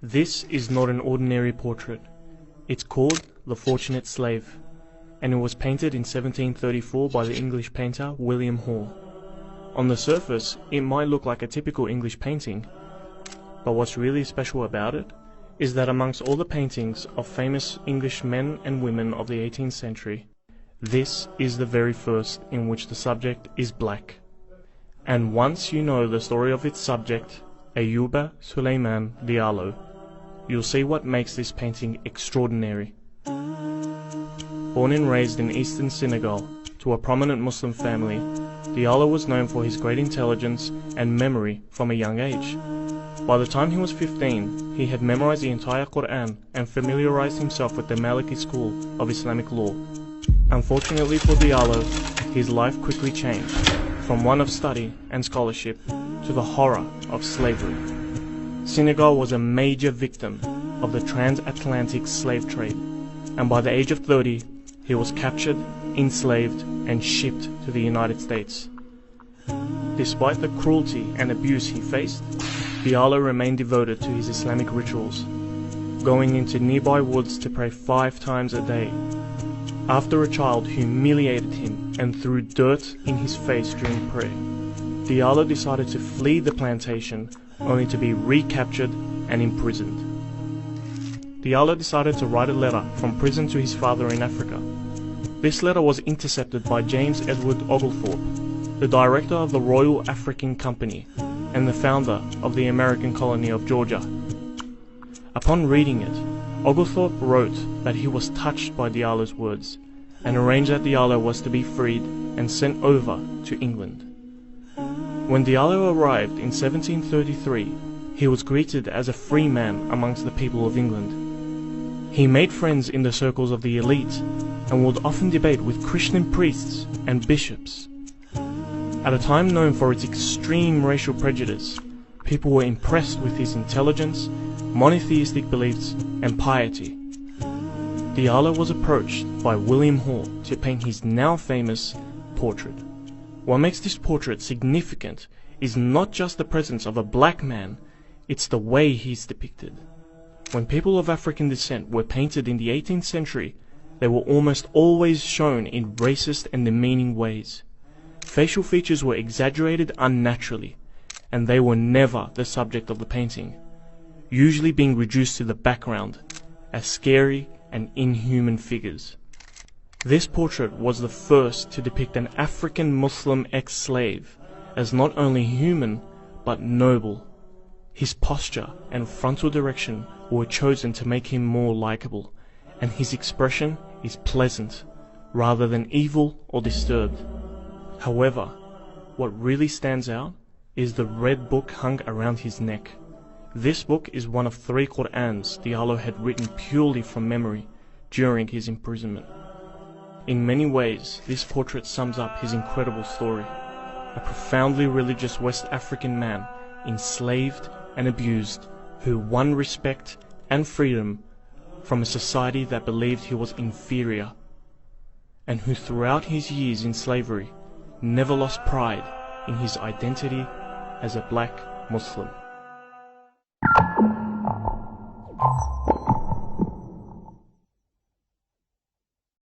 This is not an ordinary portrait. It's called The Fortunate Slave, and it was painted in 1734 by the English painter William Hall. On the surface, it might look like a typical English painting, but what's really special about it is that amongst all the paintings of famous English men and women of the 18th century, this is the very first in which the subject is black. And once you know the story of its subject, Eiyuba Suleiman Diallo, you'll see what makes this painting extraordinary. Born and raised in eastern Senegal to a prominent Muslim family, Diallo was known for his great intelligence and memory from a young age. By the time he was 15, he had memorized the entire Quran and familiarized himself with the Maliki school of Islamic law. Unfortunately for Diallo, his life quickly changed, from one of study and scholarship to the horror of slavery. Senegal was a major victim of the transatlantic slave trade, and by the age of 30, he was captured, enslaved, and shipped to the United States. Despite the cruelty and abuse he faced, Diallo remained devoted to his Islamic rituals, going into nearby woods to pray 5 times a day. After a child humiliated him and threw dirt in his face during prayer, Diallo decided to flee the plantation only to be recaptured and imprisoned. Diallo decided to write a letter from prison to his father in Africa. This letter was intercepted by James Edward Oglethorpe, the director of the Royal African Company and the founder of the American colony of Georgia. Upon reading it, Oglethorpe wrote that he was touched by Diallo's words and arranged that Diallo was to be freed and sent over to England. When Diallo arrived in 1733, he was greeted as a free man amongst the people of England. He made friends in the circles of the elite and would often debate with Christian priests and bishops. At a time known for its extreme racial prejudice, people were impressed with his intelligence, monotheistic beliefs, and piety. Diallo was approached by William Hall to paint his now famous portrait. What makes this portrait significant is not just the presence of a black man, it's the way he's depicted. When people of African descent were painted in the 18th century, they were almost always shown in racist and demeaning ways. Facial features were exaggerated unnaturally, and they were never the subject of the painting, usually being reduced to the background as scary and inhuman figures. This portrait was the first to depict an African Muslim ex-slave as not only human but noble. His posture and frontal direction were chosen to make him more likable, and his expression is pleasant rather than evil or disturbed. However, what really stands out is the red book hung around his neck. This book is one of 3 Qur'ans Diallo had written purely from memory during his imprisonment. In many ways, this portrait sums up his incredible story. A profoundly religious West African man, enslaved and abused, who won respect and freedom from a society that believed he was inferior, and who throughout his years in slavery never lost pride in his identity as a black Muslim.